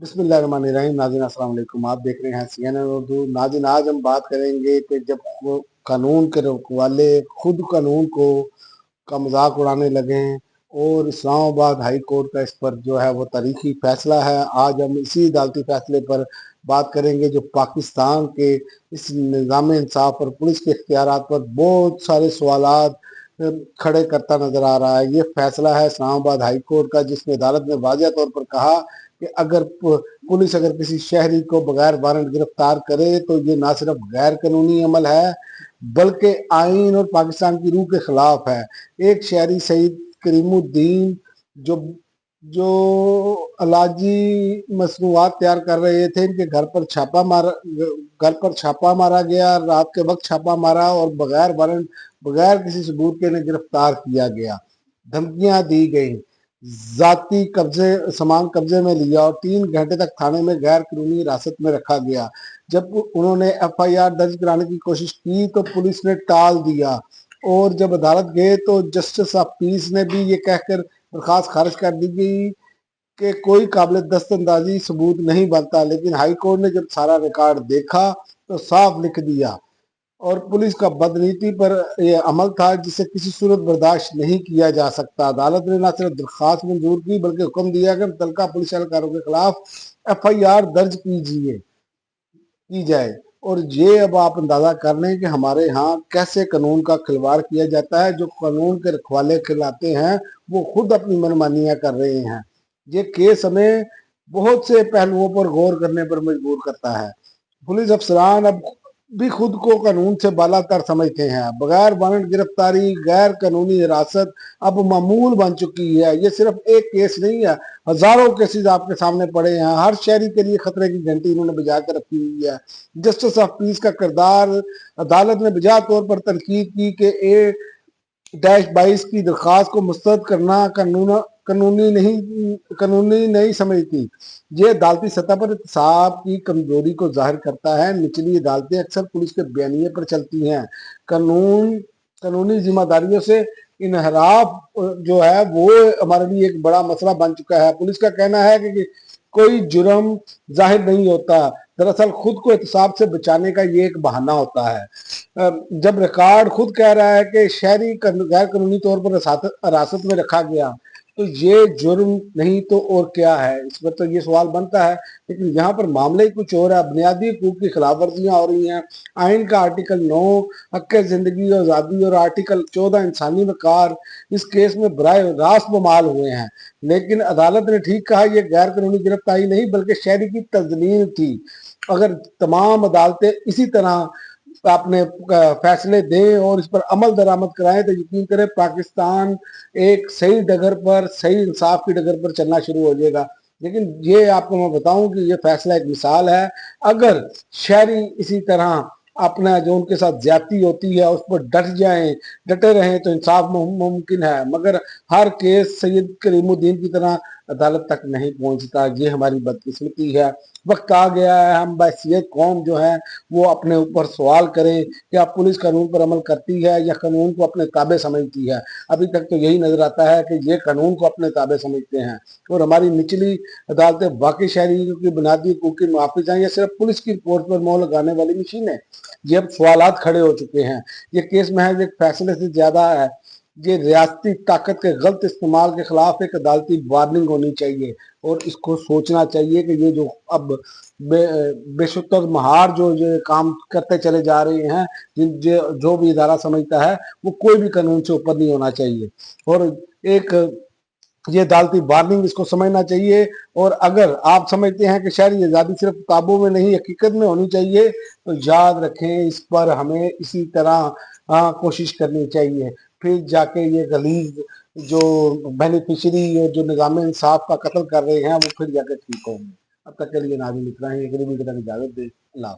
बिस्मिल्लाहिर्रहमानिर्रहीम। नाज़रीन अस्सलाम वालेकुम। आप देख रहे हैं CNN उर्दू। नाज़रीन आज हम बात करेंगे कि जब कानून के रखवाले खुद कानून को का मजाक उड़ाने लगे और इस्लामाबाद हाई कोर्ट का इस पर जो है वो तारीखी फैसला है। आज हम इसी अदालती फैसले पर बात करेंगे जो पाकिस्तान के इस निज़ाम इंसाफ पर, पुलिस के इख्तियारात पर बहुत सारे सवालात खड़े करता नजर आ रहा है। ये फैसला है इस्लामाबाद हाई कोर्ट का, जिसमें अदालत ने वाज़ेह तौर पर कहा कि अगर पुलिस अगर किसी शहरी को बगैर वारंट गिरफ्तार करे तो ये ना सिर्फ गैर कानूनी अमल है बल्कि आइन और पाकिस्तान की रूह के खिलाफ है। एक शहरी सईद करीमुद्दीन जो जो अलाजी मसनूआत तैयार कर रहे थे, इनके घर पर छापा मारा गया। रात के वक्त छापा मारा और बगैर वारंट, बगैर किसी सबूत के इन्हें गिरफ्तार किया गया। धमकियां दी गई, जाती सामान कब्जे में लिया और 3 घंटे तक थाने में गैर कानूनी हिरासत में रखा गया। जब उन्होंने FIR दर्ज कराने की कोशिश की तो पुलिस ने टाल दिया और जब अदालत गए तो जस्टिस ऑफ पीस ने भी ये कहकर दरखास्त खारिज कर दी गई कि कोई काबिल दस्तंदाजी सबूत नहीं बनता। लेकिन हाई कोर्ट ने जब सारा रिकॉर्ड देखा तो साफ लिख दिया और पुलिस का बदनीति पर यह अमल था जिसे किसी सूरत बर्दाश्त नहीं किया जा सकता। अदालत ने न सिर्फ दरखास्त मंजूर की बल्कि हुक्म दिया कि मुतल्लिका पुलिस एहलकारों के खिलाफ FIR दर्ज की जाए। और ये अब आप अंदाजा कर लें कि हमारे यहाँ कैसे कानून का खिलवाड़ किया जाता है। जो कानून के रखवाले खिलाते हैं वो खुद अपनी मनमानियां कर रहे हैं। ये केस हमें बहुत से पहलुओं पर गौर करने पर मजबूर करता है। पुलिस अफसरान अब भी खुद को कानून से बालातर समझते हैं। बगैर वारंट गिरफ्तारी, गैर कानूनी हिरासत अब मामूल बन चुकी है। ये सिर्फ एक केस नहीं है, हजारों केसेस आपके सामने पड़े हैं। हर शहरी के लिए खतरे की घंटी इन्होंने बजा कर रखी हुई है। जस्टिस ऑफ पीस का किरदार, अदालत ने बजा तौर पर तनकीद की कि A-22 की दरखास्त को मुस्तरद करना कानूनी नहीं समझती। ये अदालती सतह पर एहतसाब की कमजोरी को जाहिर करता है। निचली अदालतें अक्सर पुलिस के बयानिए पर चलती हैं। कानूनी जिम्मेदारियों से इनहराफ जो है वो हमारे लिए एक बड़ा मसला बन चुका है। पुलिस का कहना है कि कोई जुर्म जाहिर नहीं होता, दरअसल खुद को एहतसाब से बचाने का ये एक बहाना होता है। जब रिकॉर्ड खुद कह रहा है कि शहरी गैर कानूनी तौर पर हिरासत में रखा गया तो ये जुर्म नहीं तो और क्या है, इस पर तो ये सवाल बनता है। लेकिन यहाँ पर मामले ही कुछ और है। बुनियादी हकूक की खिलाफ वर्जियाँ हो रही हैं। आइन का आर्टिकल 9 हक जिंदगी और आज़ादी और आर्टिकल 14 इंसानी वकार इस केस में बराह रास्त बमाल हुए हैं। लेकिन अदालत ने ठीक कहा, यह गैर कानूनी गिरफ्तारी नहीं बल्कि शहरी की तजलीम थी। अगर तमाम अदालतें इसी तरह अपने फैसले दें और इस पर अमल दरामद कराएं तो यकीन करें पाकिस्तान एक सही डगर पर, सही इंसाफ की डगर पर चलना शुरू हो जाएगा। लेकिन ये आपको मैं बताऊं कि ये फैसला एक मिसाल है। अगर शहरी इसी तरह अपना जो उनके साथ ज्यादती होती है उस पर डटे रहें तो इंसाफ मुमकिन है। मगर हर केस सैयद करीमुद्दीन की तरह अदालत तक नहीं पहुंचता। ये हमारी बदकिस्मती है। वक्त आ गया है हम बहसीयत कौम जो है वो अपने ऊपर सवाल करें कि आप पुलिस कानून पर अमल करती है या कानून को अपने ताबे समझती है। अभी तक तो यही नजर आता है कि ये कानून को अपने ताबे समझते हैं और हमारी निचली अदालतें वाकई शहरियों की बुनियादी हकूक की मुहाफिज हैं या सिर्फ पुलिस की रिपोर्ट पर मोहर लगाने वाली मशीन है। ये अब सवालात खड़े हो चुके हैं। ये केस महज एक फैसले से ज्यादा है। ये रियासती ताकत के गलत इस्तेमाल के खिलाफ एक अदालती वार्निंग होनी चाहिए और इसको सोचना चाहिए कि ये जो अब बेशुतर महार जो काम करते चले जा रहे हैं, जो भी इदारा समझता है वो कोई भी कानून से ऊपर नहीं होना चाहिए और एक ये अदालती वार्निंग इसको समझना चाहिए। और अगर आप समझते हैं कि शहरी आज़ादी सिर्फ किताबों में नहीं हकीकत में होनी चाहिए तो याद रखें इस पर हमें इसी तरह कोशिश करनी चाहिए। फिर जाके ये गलीज जो बेनिफिशरी और जो निज़ाम इंसाफ का कत्ल कर रहे हैं वो फिर जाके ठीक होंगे। अब तक के लिए नाज़रीन इतना ही। अगली वीडियो तक इजाज़त दें। अल्लाह।